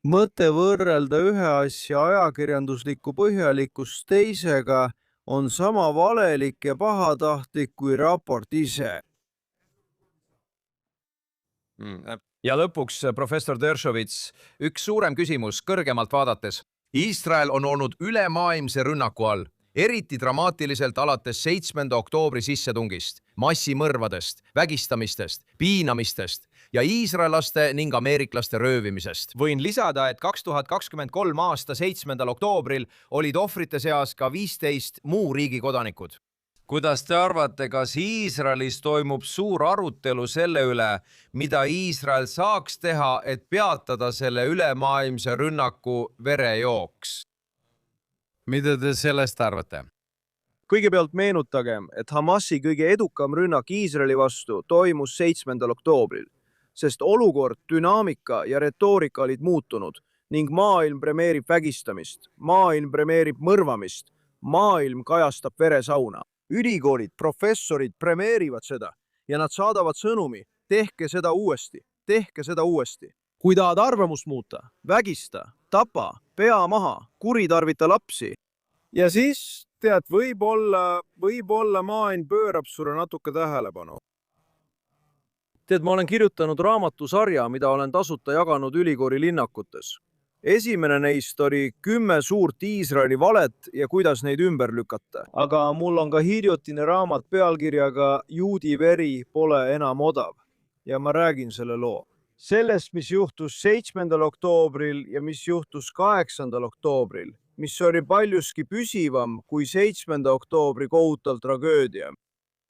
Mõte võrrelda ühe asja ajakirjanduslikku põhjalikkust teisega on sama valelik ja pahatahtlik kui raport ise. Ja lõpuks, professor Dershowitz, üks suurem küsimus kõrgemalt vaadates. Iisrael on olnud ülemaailmse rünnaku all, eriti dramaatiliselt alates 7. oktoobri sissetungist, massimõrvadest, vägistamistest, piinamistest ja iisraelaste ning ameeriklaste röövimisest. Võin lisada, et 2023 aasta 7. oktoobril olid ohvrite seas ka 15 muu riigi kodanikud. Kuidas te arvate, kas Iisraelis toimub suur arutelu selle üle, mida Iisrael saaks teha, et peatada selle ülemaailmse rünnaku verejooks? Mida te sellest arvate? Kõigepealt meenutagem, et Hamasi kõige edukam rünnak Iisraeli vastu toimus 7. oktoobril, sest olukord, dünaamika ja retoorika olid muutunud ning maailm premeerib vägistamist, maailm premeerib mõrvamist, maailm kajastab veresauna. Ülikoolid, professorid premeerivad seda ja nad saadavad sõnumi, tehke seda uuesti, tehke seda uuesti. Kui tahad arvamust muuta, vägista, tapa, pea maha, kuritarvita lapsi. Ja siis, tead, võib-olla maailm pöörab sulle natuke tähelepanu. Tead, ma olen kirjutanud raamatusarja, mida olen tasuta jaganud ülikooli linnakutes. Esimene neist oli 10 suurt Iisraeli valet ja kuidas neid ümber lükata. Aga mul on ka hiljutine raamat pealkirjaga Juudi veri pole enam odav. Ja ma räägin selle loo. Sellest, mis juhtus 7. oktoobril ja mis juhtus 8. oktoobril, mis oli paljuski püsivam kui 7. oktoobri kohutav tragöödia.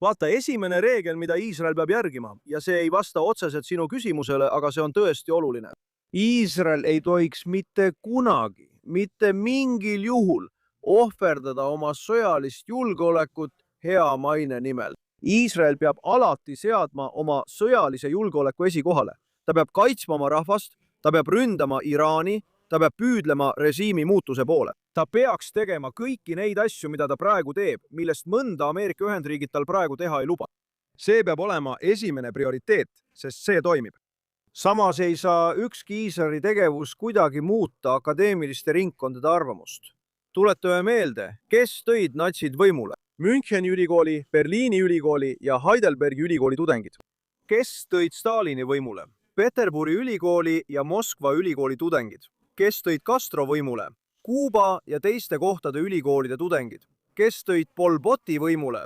Vaata, esimene reegel, mida Iisrael peab järgima, ja see ei vasta otseselt sinu küsimusele, aga see on tõesti oluline. Iisrael ei tohiks mitte kunagi, mitte mingil juhul ohverdada oma sõjalist julgeolekut hea maine nimel. Iisrael peab alati seadma oma sõjalise julgeoleku esikohale. Ta peab kaitsma oma rahvast, ta peab ründama Iraani, ta peab püüdlema režiimi muutuse poole. Ta peaks tegema kõiki neid asju, mida ta praegu teeb, millest mõnda Ameerika Ühendriigid tal praegu teha ei luba. See peab olema esimene prioriteet, sest see toimib. Samas ei saa ükski Iisraeli tegevus kuidagi muuta akadeemiliste ringkondade arvamust. Tuletame meelde, kes tõid natsid võimule. Müncheni ülikooli, Berliini ülikooli ja Heidelbergi ülikooli tudengid. Kes tõid Stalini võimule? Peterburi ülikooli ja Moskva ülikooli tudengid. Kes tõid Castro võimule? Kuuba ja teiste kohtade ülikoolide tudengid. Kes tõid Pol Poti võimule?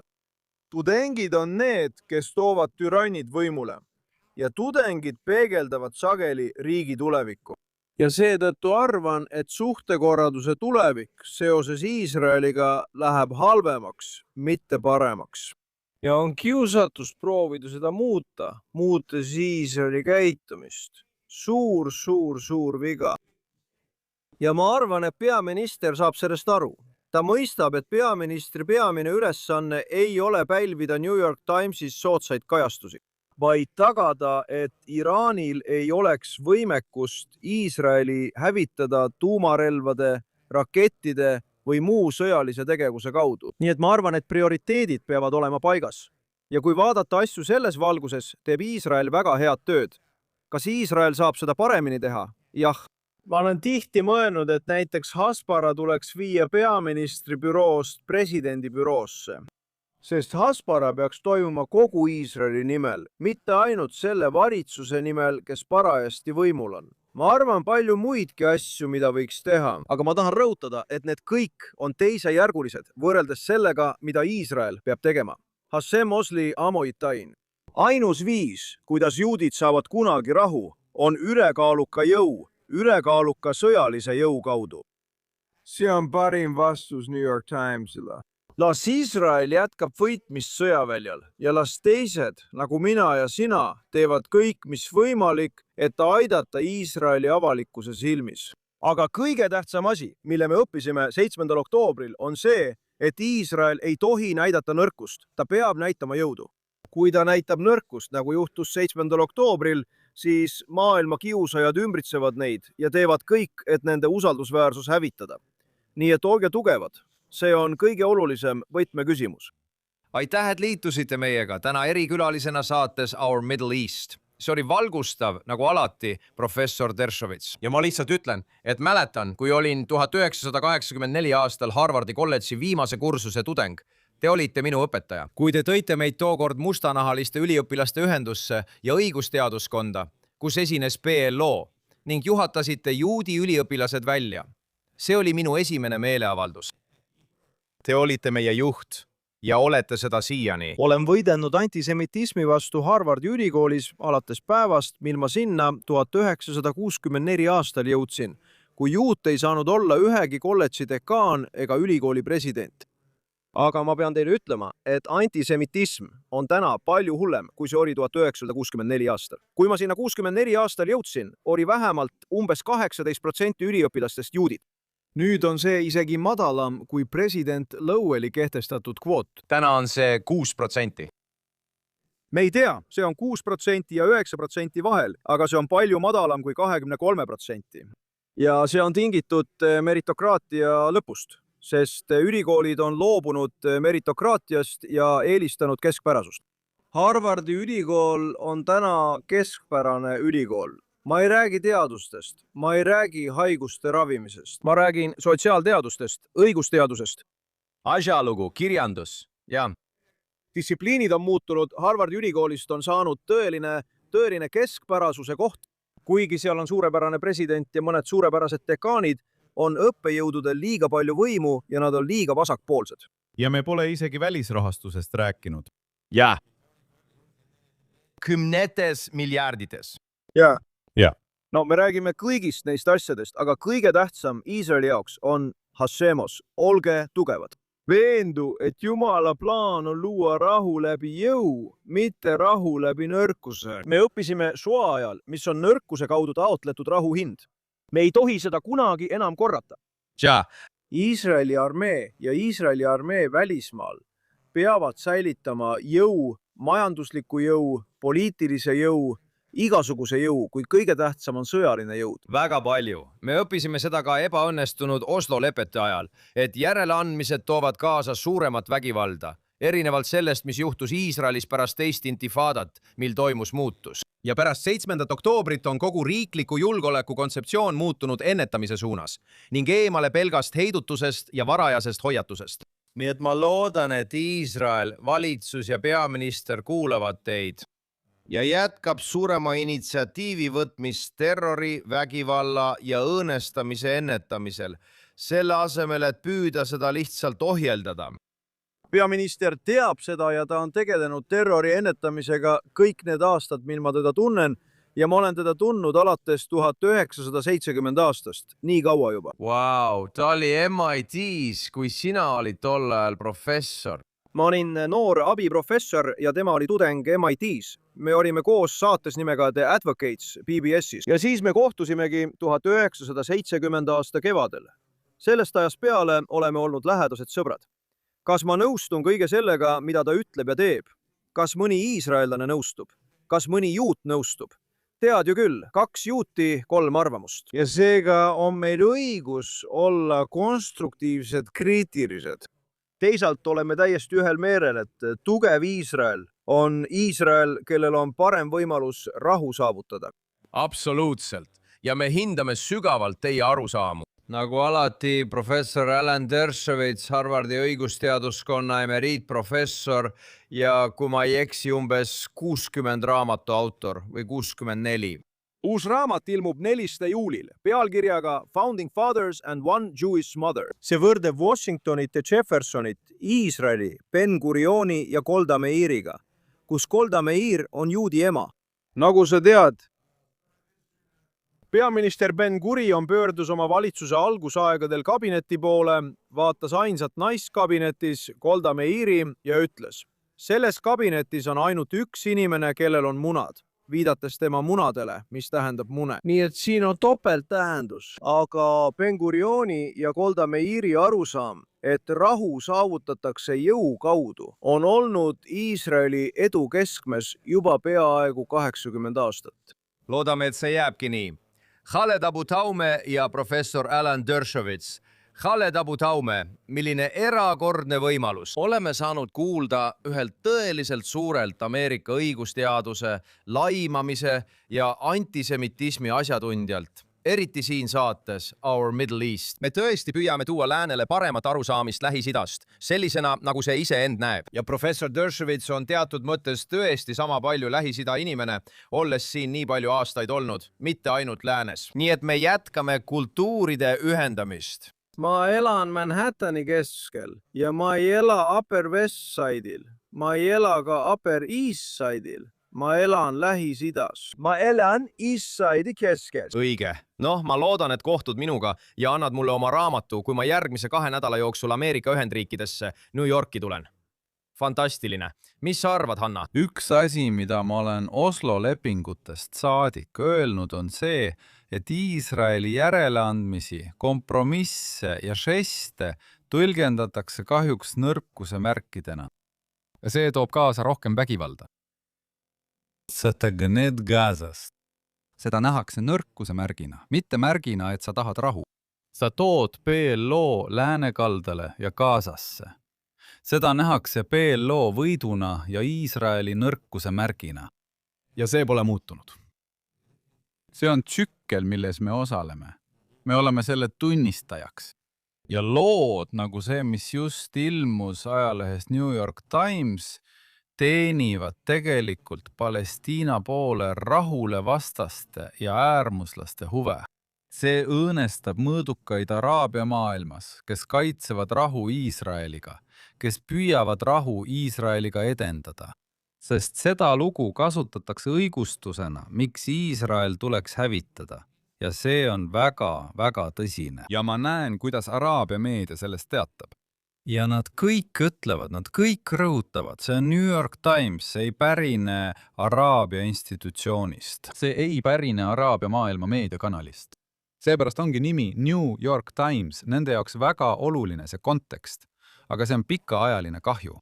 Tudengid on need, kes toovad türannid võimule. Ja tudengid peegeldavad sageli riigi tulevikku. Ja seetõttu arvan, et suhtekorralduse tulevik seoses Iisraeliga läheb halvemaks, mitte paremaks. Ja on kiusatus proovida seda muuta, muutes Iisraeli käitumist. Suur viga. Ja ma arvan, et peaminister saab sellest aru. Ta mõistab, et peaministri peamine ülesanne ei ole pälvida New York Timesis soodsaid kajastusi. vaid tagada, et Iraanil ei oleks võimekust Iisraeli hävitada tuumarelvade, rakettide või muu sõjalise tegevuse kaudu. Nii et ma arvan, et prioriteedid peavad olema paigas. Ja kui vaadata asju selles valguses, teeb Iisrael väga head tööd. Kas Iisrael saab seda paremini teha? Jah. Ma olen tihti mõelnud, et näiteks Haspara tuleks viia peaministri büroost presidendi büroosse. Sest Haspara peaks toimuma kogu Iisraeli nimel, mitte ainult selle valitsuse nimel, kes parajasti võimul on. Ma arvan palju muidki asju, mida võiks teha, aga ma tahan rõhutada, et need kõik on teisejärgulised võrreldes sellega, mida Iisrael peab tegema. Hassem Osli Amoitain. Ainus viis, kuidas juudid saavad kunagi rahu, on ülekaaluka sõjalise jõu kaudu. See on parim vastus New York Timesile. Las Iisrael jätkab võitmist sõjaväljal ja las teised, nagu mina ja sina, teevad kõik, mis võimalik, et aidata Iisraeli avalikkuse silmis. Aga kõige tähtsam asi, mille me õppisime 7. oktoobril, on see, et Iisrael ei tohi näidata nõrkust, ta peab näitama jõudu. Kui ta näitab nõrkust, nagu juhtus 7. oktoobril, siis maailma kiusajad ümbritsevad neid ja teevad kõik, et nende usaldusväärsus hävitada. Nii et olge tugevad. See on kõige olulisem võtmeküsimus. Aitäh, et liitusite meiega täna erikülalisena saates Our Middle East. See oli valgustav, nagu alati, professor Dershowitz. Ja ma lihtsalt ütlen, et mäletan, kui olin 1984 aastal Harvardi kolledži viimase kursuse tudeng. Te olite minu õpetaja. Kui te tõite meid tookord mustanahaliste üliõpilaste ühendusse ja õigusteaduskonda, kus esines PLO, ning juhatasite juudi üliõpilased välja. See oli minu esimene meeleavaldus. Te olite meie juht ja olete seda siiani. Olen võidelnud antisemitismi vastu Harvardi ülikoolis alates päevast, mil ma sinna 1964 aastal jõudsin, kui juut ei saanud olla ühegi kolledži dekaan ega ülikooli president. Aga ma pean teile ütlema, et antisemitism on täna palju hullem, kui see oli 1964 aastal. Kui ma sinna 64 aastal jõudsin, oli vähemalt umbes 18% üliõpilastest juudid. Nüüd on see isegi madalam kui president Lowelli kehtestatud kvoot. Täna on see 6%. Me ei tea, see on 6% ja 9% vahel, aga see on palju madalam kui 23%. Ja see on tingitud meritokraatia lõpust, sest ülikoolid on loobunud meritokraatiast ja eelistanud keskpärasust. Harvardi ülikool on täna keskpärane ülikool. Ma ei räägi teadustest, ma ei räägi haiguste ravimisest. Ma räägin sotsiaalteadustest, õigusteadusest. Asjalugu, kirjandus ja Distsipliinid on muutunud, Harvardi ülikoolist on saanud tõeline keskpärasuse koht. Kuigi seal on suurepärane president ja mõned suurepärased dekaanid, on õppejõududel liiga palju võimu ja nad on liiga vasakpoolsed. Ja me pole isegi välisrahastusest rääkinud. ja kümnetes miljardites. Ja. Ja. No me räägime kõigist neist asjadest, aga kõige tähtsam Iisraeli jaoks on Hassemos, olge tugevad. Veendu, et Jumala plaan on luua rahu läbi jõu, mitte rahu läbi nõrkuse. Me õppisime Shoa ajal, mis on nõrkuse kaudu taotletud rahu hind. Me ei tohi seda kunagi enam korrata. ja Iisraeli armee ja Iisraeli armee välismaal peavad säilitama jõu, majandusliku jõu, poliitilise jõu, igasuguse jõu, kuid kõige tähtsam on sõjaline jõud. Väga palju. Me õppisime seda ka ebaõnnestunud Oslo lepete ajal, et järeleandmised toovad kaasa suuremat vägivalda, erinevalt sellest, mis juhtus Iisraelis pärast teist intifadat, mil toimus muutus. Ja pärast 7. oktoobrit on kogu riikliku julgeoleku kontseptsioon muutunud ennetamise suunas ning eemale pelgast heidutusest ja varajasest hoiatusest. nii et ma loodan, et Iisrael, valitsus ja peaminister kuulavad teid ja jätkab suurema initsiatiivi võtmist terrori, vägivalla ja õõnestamise ennetamisel, selle asemel, et püüda seda lihtsalt ohjeldada. Peaminister teab seda ja ta on tegelenud terrori ennetamisega kõik need aastad, mil ma teda tunnen, ja ma olen teda tundnud alates 1970 aastast, nii kaua juba. Vau, ta oli MIT-s, kui sina olid tol ajal professor. Ma olin noor abiprofessor ja tema oli tudeng MIT-s. Me olime koos saates nimega The Advocates PBS-is ja siis me kohtusimegi 1970 aasta kevadel. Sellest ajast peale oleme olnud lähedased sõbrad. Kas ma nõustun kõige sellega, mida ta ütleb ja teeb? Kas mõni iisraellane nõustub? kas mõni juut nõustub. Tead ju küll, 2 juuti, 3 arvamust. ja seega on meil õigus olla konstruktiivsed kriitilised. Teisalt oleme täiesti ühel meelel, et tugev Iisrael on Iisrael, kellel on parem võimalus rahu saavutada. absoluutselt. Ja me hindame sügavalt teie arusaamu. Nagu alati professor Alan Dershowitz, Harvardi õigusteaduskonna emeriitprofessor ja kui ma ei eksi, umbes 60 raamatu autor või 64. Uus raamat ilmub 4. juulil pealkirjaga Founding Fathers and One Jewish Mother. See võrdleb Washingtonit ja Jeffersonit, Iisraeli, Ben Gurioni ja Golda Meiriga, kus Golda Meir on juudi ema. Nagu sa tead, peaminister Ben Gurion pöördus oma valitsuse algusaegadel kabineti poole, vaatas ainsat naist kabinetis, Golda Meiri, ja ütles, selles kabinetis on ainult üks inimene, kellel on munad, viidates tema munadele, mis tähendab mune. Nii et siin on topelttähendus. Aga Ben Gurioni ja Golda Meiri arusaam, et rahu saavutatakse jõu kaudu, on olnud Iisraeli edu keskmes juba peaaegu 80 aastat. Loodame, et see jääbki nii. Khaled Abu Taume ja professor Alan Dershowitz. Khaled Abu Taume, milline erakordne võimalus. Oleme saanud kuulda ühelt tõeliselt suurelt Ameerika õigusteaduse, laimamise ja antisemitismi asjatundjalt, eriti siin saates Our Middle East. Me tõesti püüame tuua läänele paremat arusaamist Lähis-Idast, sellisena, nagu see ise end näeb. Ja professor Dershowitz on teatud mõttes tõesti sama palju Lähis-Ida inimene, olles siin nii palju aastaid olnud, mitte ainult läänes. Nii et me jätkame kultuuride ühendamist. Ma elan Manhattani keskel ja ma ei ela Upper West Side'il. Ma ei ela ka Upper East Side'il. Ma elan Lähis-Idas. Ma elan East Side'i keskel. Õige. Noh, ma loodan, et kohtud minuga ja annad mulle oma raamatu, kui ma järgmise 2 nädala jooksul Ameerika Ühendriikidesse New Yorki tulen. Fantastiline. Mis sa arvad, Hanna? Üks asi, mida ma olen Oslo lepingutest saadik öelnud, on see, et Iisraeli järeleandmisi, kompromisse ja žeste tõlgendatakse kahjuks nõrkuse märkidena. See toob kaasa rohkem vägivalda. Seda nähakse nõrkuse märgina, mitte märgina, et sa tahad rahu. Sa tood PLO läänekaldale ja Gazasse. Seda nähakse PLO võiduna ja Iisraeli nõrkuse märgina. Ja see pole muutunud. See on tsükkel, milles me osaleme. Me oleme selle tunnistajaks. Ja lood, nagu see, mis just ilmus ajalehes New York Times, teenivad tegelikult Palestiina poole rahule vastaste ja äärmuslaste huve. See õõnestab mõõdukaid Araabia maailmas, kes kaitsevad rahu Iisraeliga, kes püüavad rahu Iisraeliga edendada. Sest seda lugu kasutatakse õigustusena, miks Iisrael tuleks hävitada. Ja see on väga, väga tõsine. Ja ma näen, kuidas Araabia meedia sellest teatab. Ja nad kõik ütlevad, nad kõik rõhutavad, see on New York Times, see ei pärine Araabia institutsioonist. See ei pärine Araabia maailma meediakanalist. Seepärast ongi nimi New York Times, nende jaoks väga oluline see kontekst, aga see on pikaajaline kahju.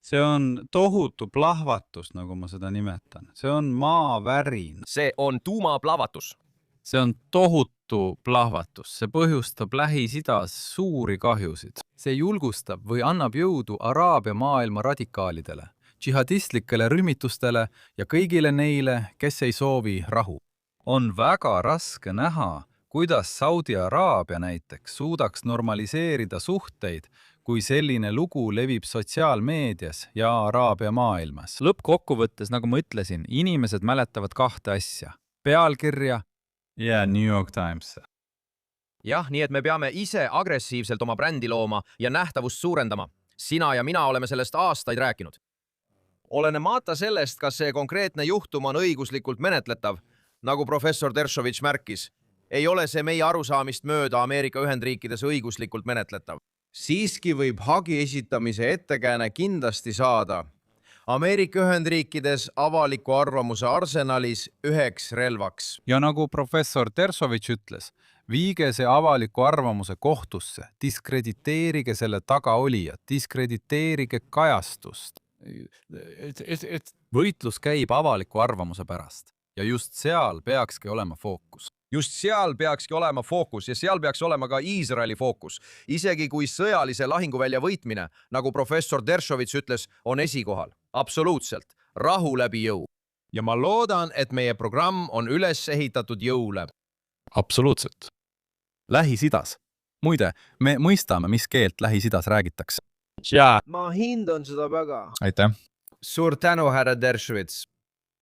See on tohutu plahvatus, nagu ma seda nimetan. See on maavärin. See on tuumaplahvatus. See on tohutu plahvatus. See põhjustab Lähis-Idas suuri kahjusid. See julgustab või annab jõudu Araabia maailma radikaalidele, džihadistlikele rühmitustele ja kõigile neile, kes ei soovi rahu. On väga raske näha, kuidas Saudi Araabia näiteks suudaks normaliseerida suhteid, kui selline lugu levib sotsiaalmeedias ja Araabia maailmas. Lõppkokkuvõttes, nagu ma ütlesin, inimesed mäletavad 2 asja. Pealkirja ja New York Times. Jah, nii et me peame ise agressiivselt oma brändi looma ja nähtavust suurendama. Sina ja mina oleme sellest aastaid rääkinud. Olenemata sellest, kas see konkreetne juhtum on õiguslikult menetletav, nagu professor Dershowitz märkis, ei ole see meie arusaamist mööda Ameerika Ühendriikides õiguslikult menetletav. Siiski võib hagi esitamise ettekääne kindlasti saada Ameerika Ühendriikides avaliku arvamuse arsenalis üheks relvaks. Ja nagu professor Dershowitz ütles, viige see avaliku arvamuse kohtusse, diskrediteerige selle tagaolijat, diskrediteerige kajastust. võitlus käib avaliku arvamuse pärast ja just seal peakski olema fookus. Just seal peakski olema fookus ja seal peaks olema ka Iisraeli fookus. Isegi kui sõjalise lahinguvälja võitmine, nagu professor Dershowitz ütles, on esikohal. Absoluutselt. Rahu läbi jõu. ja ma loodan, et meie programm on üles ehitatud jõule. Absoluutselt. Lähis-Idas. Muide, me mõistame, mis keelt Lähis-Idas räägitakse. ma hindan seda väga. Aitäh! Suur tänu, härra Dershowitz.